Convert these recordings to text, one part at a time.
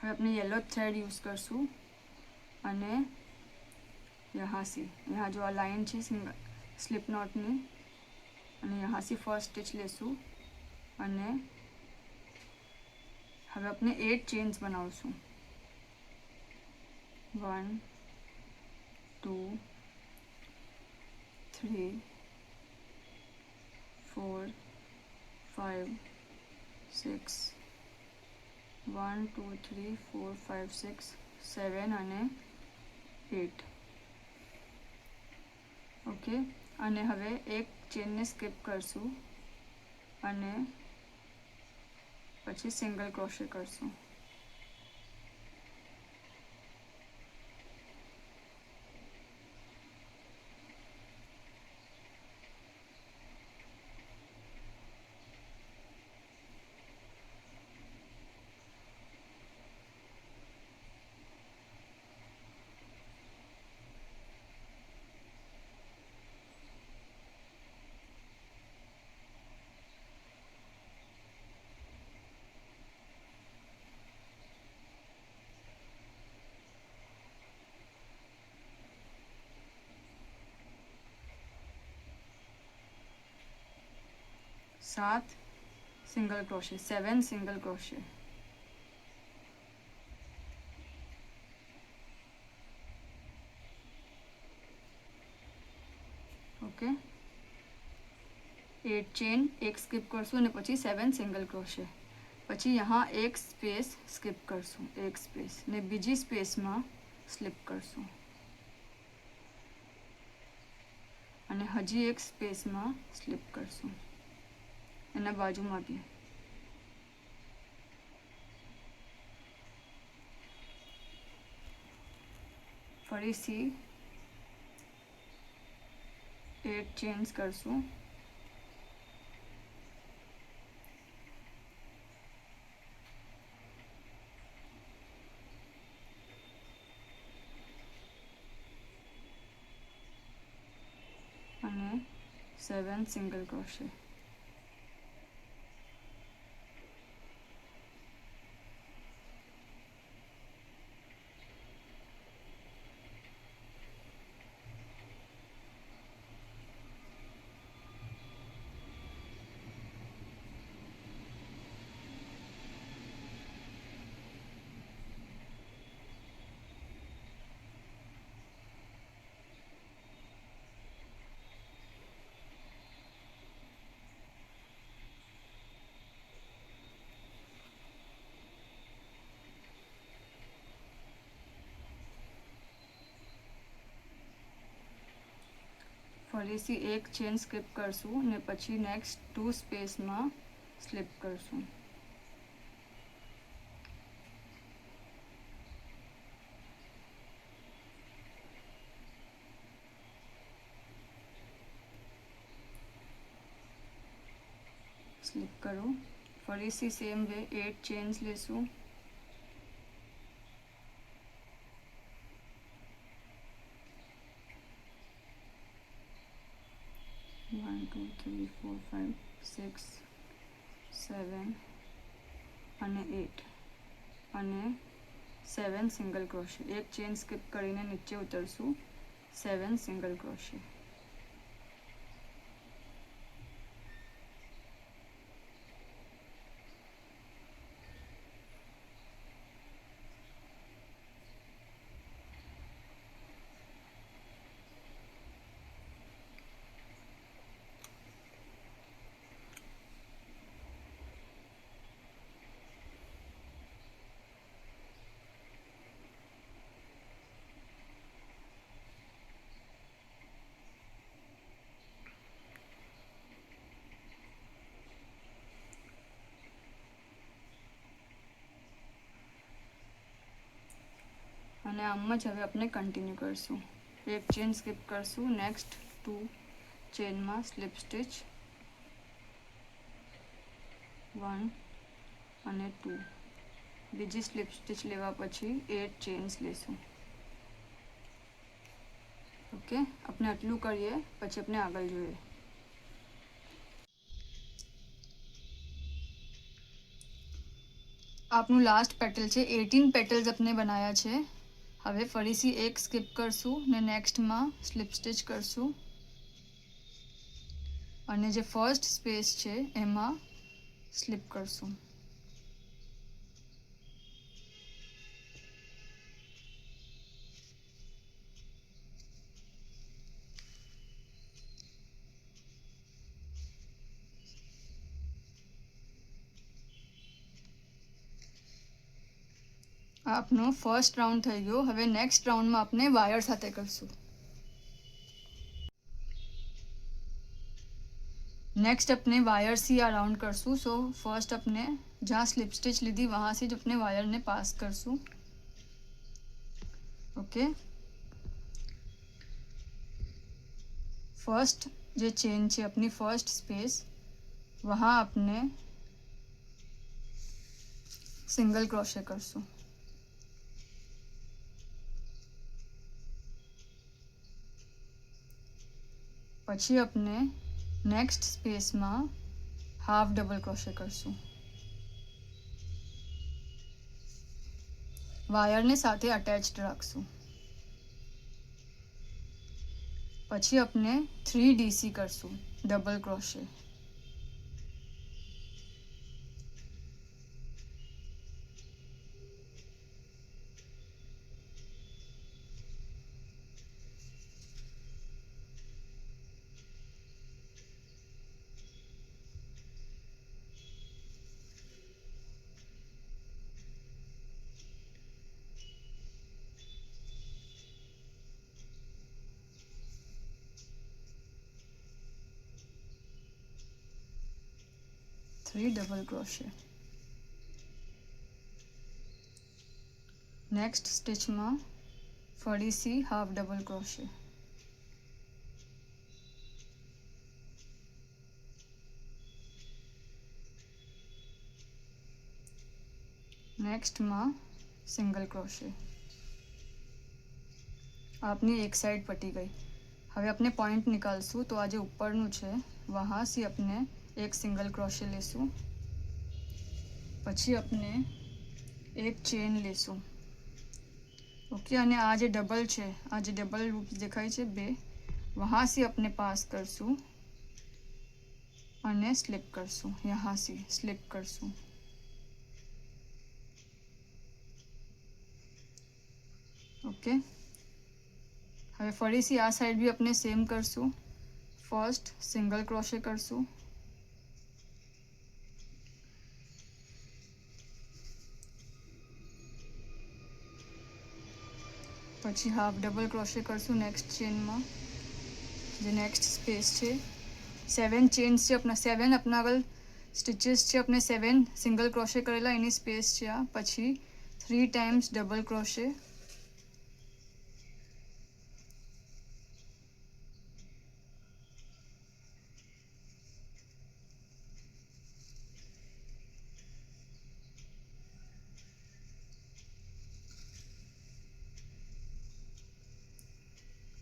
હવે આપણે yellow thread use करसूँ અને यहाँ से यहाँ जो लाइन है सिंगल स्लिप नॉटनी અને यहाँ से फर्स्ट स्टिच लेसूँ અને હવે આપણે 8 चेन्स बनावसूँ 1 2 3 4 5 6 1 2 3 4 5 6 7 અને 8 ઓકે અને હવે એક ચેનને સ્કીપ કરશું અને પછી સિંગલ ક્રોશે કરશું सात single crochet 7 single crochet okay 8 chain एक स्कीप करसूँ અને પછી 7 સિંગલ ક્રોશે પછી यहाँ एक स्पेस स्कीप करसूँ एक स्पेस ने बीजी स्पेसમાં સ્લીપ કરશું અને હજી એક સ્પેસમાં સ્લીપ કરશું એના બાજુમાં બી ફરીથી 8 ચેન્સ કરશું અને 7 સિંગલ ક્રોશે ફરીથી એક ચેન સ્કીપ કરશું ને પછી નેક્સ્ટ 2 સ્પેસમાં સ્લીપ કરશું સ્લીપ કરો ફરીથી સેમ વે 8 ચેન્સ લેશું one two three four five six seven અને 8 અને 7 સિંગલ ક્રોશે એક ચેન સ્કીપ કરીને નીચે ઉતરશું 7 સિંગલ ક્રોશે અને આમ જ હવે આપણે કન્ટિન્યુ કરશું એક ચેન સ્કીપ કરશું નેક્સ્ટ 2 ચેનમાં સ્લીપ સ્ટિચ 1 અને 2 બીજી સ્લીપ સ્ટિચ લેવા પછી 8 ચેન્સ લેશું ઓકે આપણે આટલું કરીએ પછી આપણે આગળ જોઈએ આપનું લાસ્ટ પેટલ છે. 18 પેટલ્સ આપણે બનાવ્યા છે. હવે ફરીથી એક સ્કીપ કરશું ને નેક્સ્ટમાં સ્લીપ સ્ટિચ કરશું અને જે ફર્સ્ટ સ્પેસ છે એમાં સ્લીપ કરશું. આપનો ફર્સ્ટ રાઉન્ડ થઈ ગયો. હવે નેક્સ્ટ રાઉન્ડમાં આપણે વાયર સાથે કરશું. नेक्स्ट अपने वायर से આ રાઉન્ડ કરશું. સો ફર્સ્ટ अपने जहाँ स्लिप स्टिच લીધી वहाँ से જ अपने वायर ने पास करશું. ओके, फर्स्ट जो चेन છે अपनी फर्स्ट स्पेस वहाँ अपने सिंगल क्रोशे करશું. પછી अपने નેક્સ્ટ સ્પેસમાં હાફ ડબલ ક્રોશે કરશું. વાયરને સાથે અટેચ્ડ રાખશું. પછી આપણે 3 DC કરશું ડબલ ક્રોશે. ડબલ ક્રોશે. નેક્સ્ટ સ્ટિચમાં ફરીથી હાફ ડબલ ક્રોશે. નેક્સ્ટમાં સિંગલ ક્રોશે. આપની એક સાઈડ પટી ગઈ. હવે આપણે પોઈન્ટ નિકાલશું. તો આ જે ઉપરનું છે વहाँ से આપણે એક સિંગલ ક્રોશે લેશું. પછી આપણે એક ચેન લેશું. ઓકે, અને આ જે ડબલ છે, આ જે ડબલ લૂપ દેખાય છે બે, वहाँ से આપણે પાસ કરશું અને સ્લીપ કરશું. यहाँ से સ્લીપ કરશું. ઓકે, હવે ફરીથી આ સાઈડ બી આપણે સેમ કરશું. ફર્સ્ટ સિંગલ ક્રોશે કરશું. પછી હાફ ડબલ ક્રોશે કરશું નેક્સ્ટ ચેનમાં. જે નેક્સ્ટ સ્પેસ છે 7 ચેન્સ છે આપણા, 7 આપણા આગળ સ્ટિચીસ છે. આપણે 7 સિંગલ ક્રોશે કરેલા એની સ્પેસ છે આ. પછી 3 ટાઈમ્સ ડબલ ક્રોશે.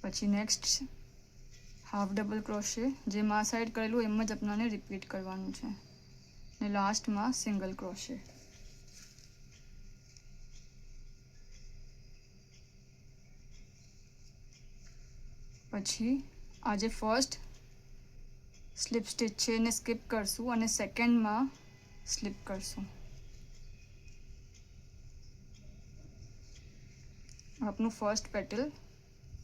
પછી નેક્સ્ટ હાફ ડબલ ક્રોશે. જે માં સાઈડ કરેલું એમ જ આપણાને રિપીટ કરવાનું છે. ને લાસ્ટમાં સિંગલ ક્રોશે. પછી આ જે ફર્સ્ટ સ્લીપ સ્ટિચ છે એને સ્કીપ કરશું અને સેકન્ડમાં સ્લીપ કરશું. આપનું ફર્સ્ટ પેટલ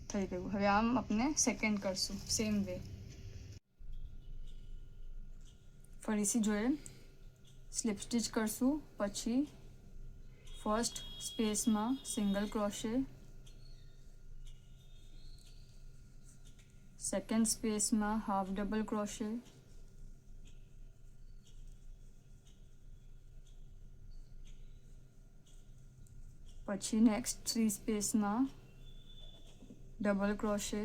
થઈ ગયું. હવે આમ આપણે સેકન્ડ કરશું સેમ વે. ફરીથી જોઈએ, સ્લીપ સ્ટિચ કરશું. પછી ફર્સ્ટ સ્પેસમાં સિંગલ ક્રોશે. સેકન્ડ સ્પેસમાં હાફ ડબલ ક્રોશે. પછી નેક્સ્ટ 3 સ્પેસમાં ડબલ ક્રોશે.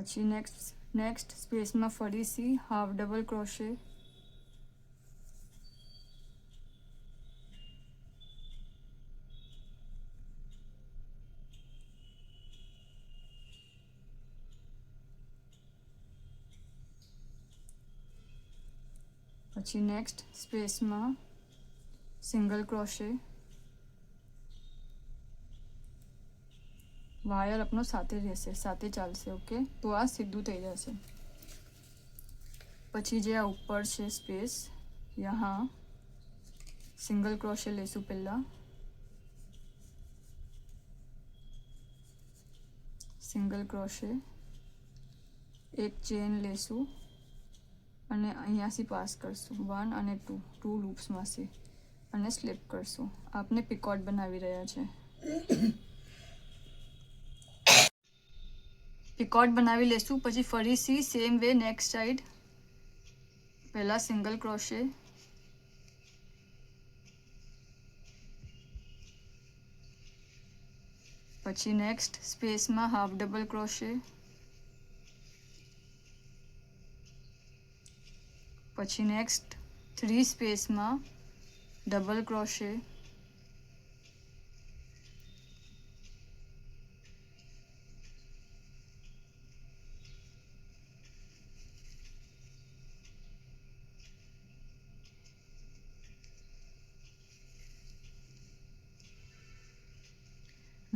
પછી નેક્સ્ટ સ્પેસમાં ફરીથી હાફ ડબલ ક્રોશે, પછી નેક્સ્ટ સ્પેસમાં સિંગલ ક્રોશે, વાયર આપણો સાથે રહેશે, સાથે ચાલશે. ઓકે, તો આ સીધું થઈ જશે. પછી જે આ ઉપર છે સ્પેસ, યહાં સિંગલ ક્રોશે લેશું પહેલાં, સિંગલ ક્રોશે, એક ચેન લેશું અને અહીંયાથી પાસ કરશું 1 અને 2 લૂપ્સમાંથી અને સ્લીપ કરશું. આપને પિકોટ બનાવી રહ્યા છે. પિકોટ બનાવી લેશું. પછી ફરીથી સેમ વે નેક્સ્ટ સાઈડ પહેલાં સિંગલ ક્રોશે, પછી નેક્સ્ટ સ્પેસમાં હાફ ડબલ ક્રોશે, પછી નેક્સ્ટ 3 સ્પેસમાં ડબલ ક્રોશે,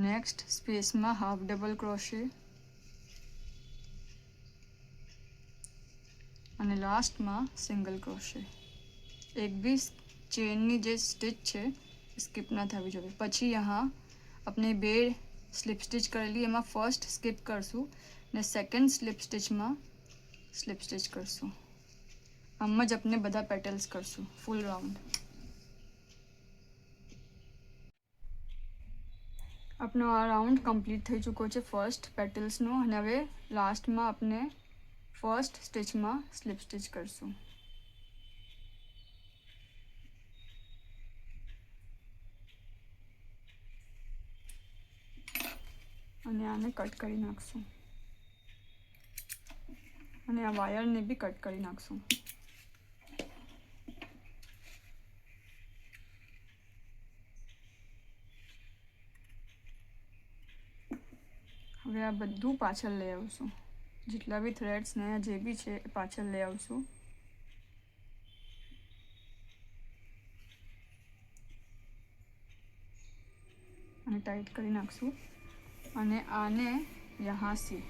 નેક્સ્ટ સ્પેસમાં હાફ ડબલ ક્રોશે અને લાસ્ટમાં સિંગલ ક્રોશે. એક બી ચેનની જે સ્ટિચ છે સ્કીપ ના થવી જોઈએ. પછી यहाँ આપણે 2 સ્લીપ સ્ટિચ કરેલી એમાં ફર્સ્ટ સ્કીપ કરશું ને સેકન્ડ સ્લીપ સ્ટિચમાં સ્લીપ સ્ટિચ કરશું. આમ જ આપણે બધા પેટલ્સ કરશું ફૂલ રાઉન્ડ. આપણો આ રાઉન્ડ કમ્પ્લીટ થઈ ચૂક્યો છે ફર્સ્ટ પેટલ્સનો. અને હવે લાસ્ટમાં આપણે ફર્સ્ટ સ્ટિચમાં સ્લીપ સ્ટિચ કરશું. અને આને કટ કરી નાખશું અને આ વાયરને બી કટ કરી નાખશું. હવે આ બધું પાછળ લઈ આવશું. જેટલા બી થ્રેડ્સ ને જે બી છે એ પાછળ લઈ આવશું. અને ટાઈટ કરી નાખશું અને આને यहाँ से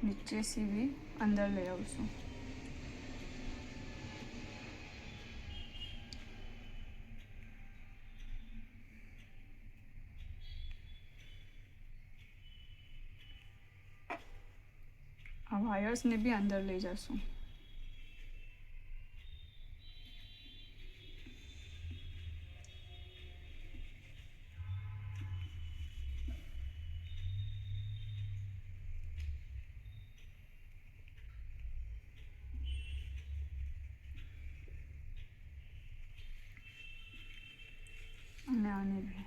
नीचे से भी अंदर ले આવશું. આ વાયર્સને બી અંદર લઈ જશું. અને આને બી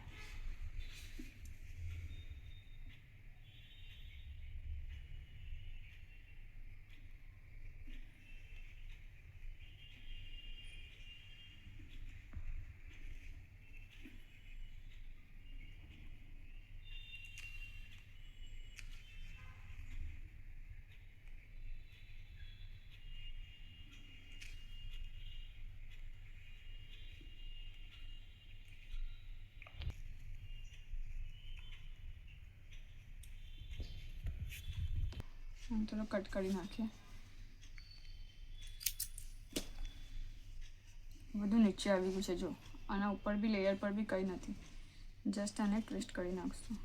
ચલો કટ કરી નાખીએ. બધું નીચે આવી ગયું છે. જો આના ઉપર બી લેયર પર બી કંઈ નથી. જસ્ટ આને ટ્વિસ્ટ કરી નાખશું.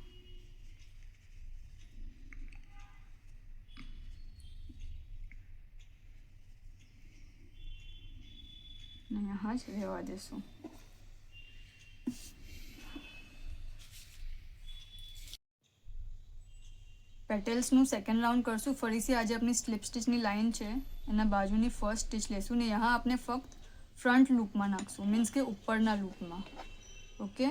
અને यहाँ જ રહેવા દેશું. પેટલ્સનું સેકન્ડ રાઉન્ડ કરશું. ફરીથી આજે આપણી સ્લીપ સ્ટિચની લાઇન છે એના બાજુની ફર્સ્ટ સ્ટિચ લેશું ને यहाँ આપણે ફક્ત ફ્રન્ટ લૂપમાં નાખશું. મીન્સ કે ઉપરના લૂપમાં. ઓકે,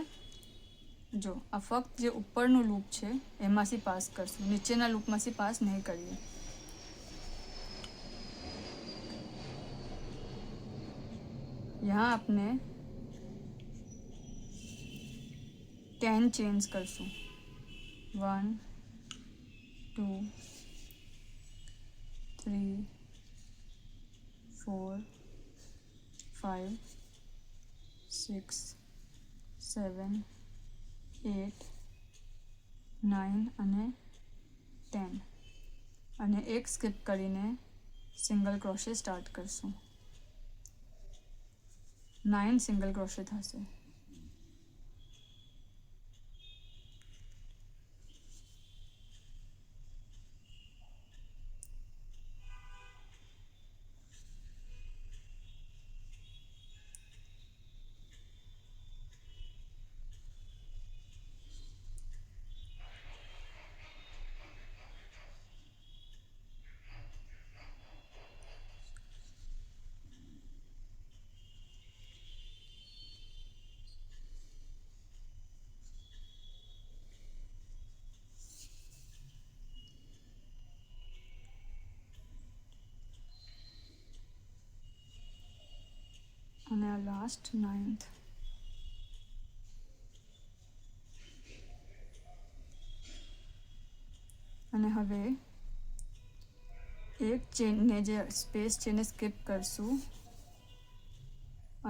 જો આ ફક્ત જે ઉપરનું લૂપ છે એમાંથી પાસ કરશું, નીચેના લૂપમાંથી પાસ નહીં કરીએ. यहाँ आपने 10 चेन्स करશું. 1 2 3 4 5 6 7 8 9 અને 10 અને એક સ્કીપ કરીને સિંગલ ક્રોશે સ્ટાર્ટ કરશું. 9 સિંગલ ક્રોશે થશે. અને આ લાસ્ટ 9th. અને હવે એક ચેનને જે સ્પેસ છે એને સ્કીપ કરશું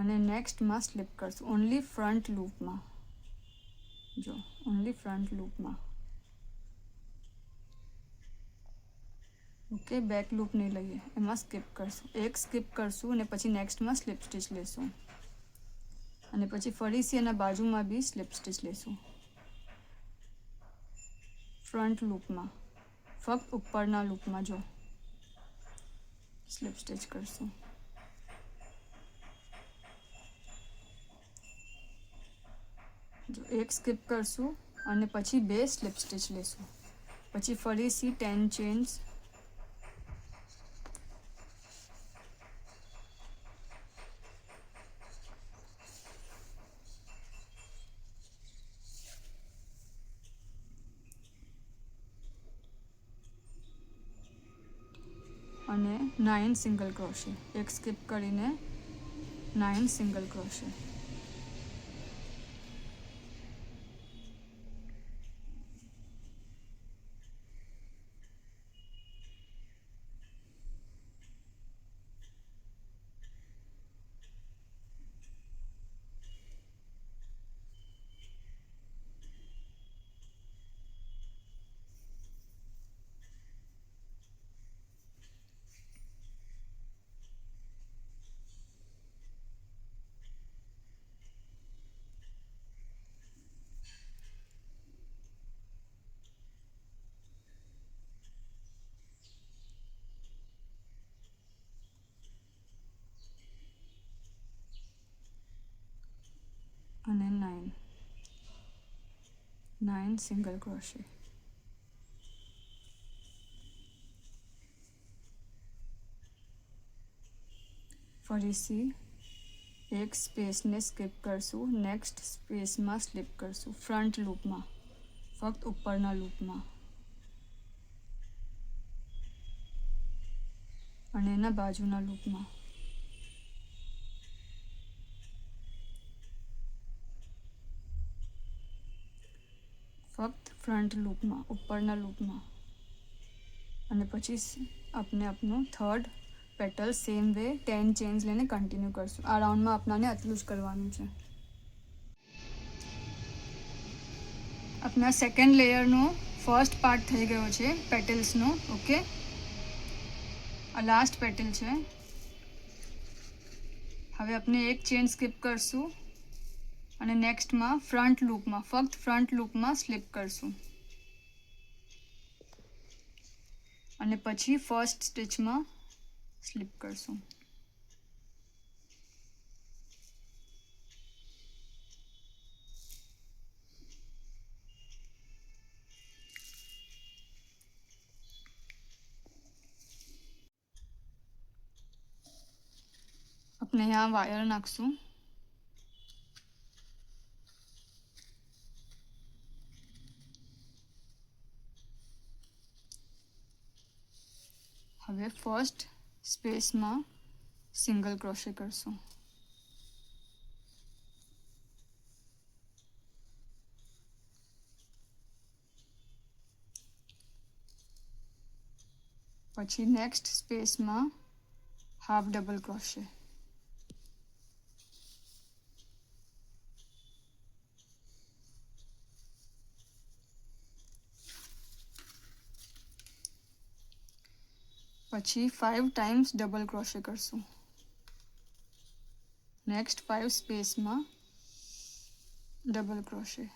અને નેક્સ્ટમાં સ્લીપ કરશું. ઓનલી ફ્રન્ટ લૂપમાં. જો ઓનલી ફ્રન્ટ લૂપમાં. ઓકે, બેક લૂપ નહીં લઈએ, એમાં સ્કીપ કરશું. એક સ્કીપ કરશું અને પછી નેક્સ્ટમાં સ્લીપ સ્ટીચ લેશું અને પછી ફરીથી એના બાજુમાં બી સ્લીપ સ્ટીચ લેશું. ફ્રન્ટ લૂપમાં, ફક્ત ઉપરના લૂપમાં જો સ્લીપ સ્ટીચ કરશું. જો એક સ્કીપ કરશું અને પછી 2 સ્લીપ સ્ટીચ લેશું. પછી ફરીથી 10 ચેન્સ અને 9 સિંગલ ક્રોશે. એક સ્કીપ કરીને 9 સિંગલ ક્રોશે. અને 9 સિંગલ ક્રોશે. ફરીથી એક સ્પેસને સ્કીપ કરશું, નેક્સ્ટ સ્પેસમાં સ્લીપ કરશું. ફ્રન્ટ લૂપમાં, ફક્ત ઉપરના લૂપમાં અને એના બાજુના લૂપમાં. ફક્ત ફ્રન્ટ લૂપમાં, ઉપરના લૂપમાં અને પછી આપણે આપણું third petal same way 10 chances લઈને કન્ટિન્યુ કરશું. આ રાઉન્ડમાં આપણાને આટલું જ કરવાનું છે. આપણા સેકન્ડ લેયરનો ફર્સ્ટ પાર્ટ થઈ ગયો છે પેટલ્સનો. ઓકે, આ લાસ્ટ પેટલ છે. હવે આપણે એક ચેન સ્કીપ કરશું અને નેક્સ્ટમાં ફ્રન્ટ લૂપમાં, ફક્ત ફ્રન્ટ લૂપમાં સ્લીપ કરશું અને પછી ફર્સ્ટ સ્ટિચમાં સ્લીપ કરશું. આપણે यहाँ વાયર નાખશું. હવે ફર્સ્ટ સ્પેસમાં સિંગલ ક્રોશે કરશું. પછી નેક્સ્ટ સ્પેસમાં હાફ ડબલ ક્રોશે. પછી 5 ટાઈમ્સ ડબલ ક્રોશે કરશું. નેક્સ્ટ 5 સ્પેસમાં ડબલ ક્રોશે.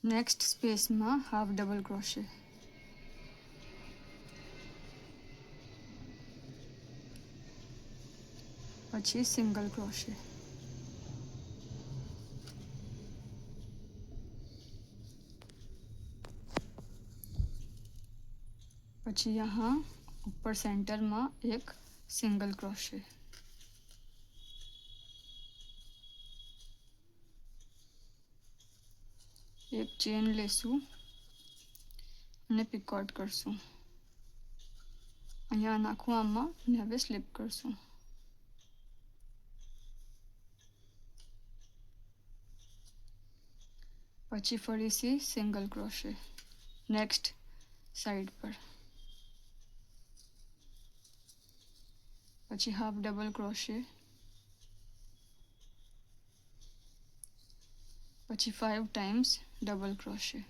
નેક્સ્ટ સ્પેસમાં હાફ ડબલ ક્રોશે. પછી સિંગલ ક્રોશે. પછી यहाँ ऊपर सेंटर में एक सिंगल क्रोशे. एक चेन लेसू અને પિકોટ કરશું. અહીંયા નાખું આમાં અને હવે સ્લીપ કરશું. પછી ફરીથી સિંગલ ક્રોશે નેક્સ્ટ સાઈડ પર. પછી હાફ ડબલ ક્રોશે. પછી 5 ટાઈમ્સ ડબલ ક્રોશે.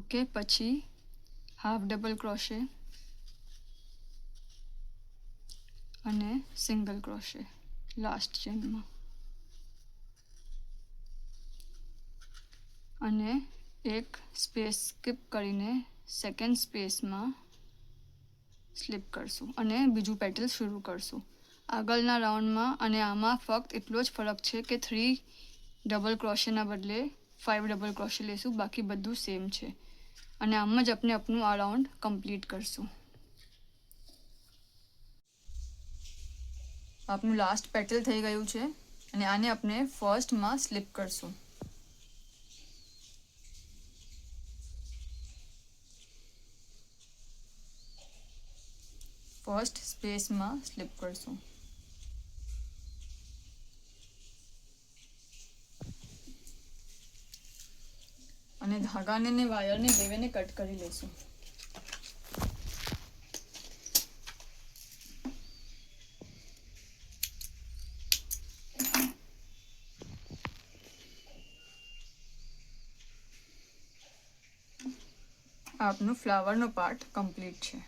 ઓકે, પછી હાફ ડબલ ક્રોશે અને સિંગલ ક્રોશે લાસ્ટ ચેનમાં. અને એક સ્પેસ સ્કીપ કરીને સેકન્ડ સ્પેસમાં સ્લીપ કરશું અને બીજું પેટલ શરૂ કરશું. આગળના રાઉન્ડમાં અને આમાં ફક્ત એટલો જ ફરક છે કે 3 ડબલ ક્રોશેના બદલે 5 ડબલ ક્રોશે લેશું, બાકી બધું સેમ છે. અને આમ જ આપણે આપણું આ રાઉન્ડ કમ્પ્લીટ કરશું. આપણું લાસ્ટ પેટલ થઈ ગયું છે અને આને આપણે ફર્સ્ટમાં સ્લીપ કરશું. ફર્સ્ટ સ્પેસમાં સ્લીપ કરશું. અને ધાગાને ને વાયરને બેને કટ કરી લઈશું. આપનું ફ્લાવરનો પાર્ટ કમ્પ્લીટ છે.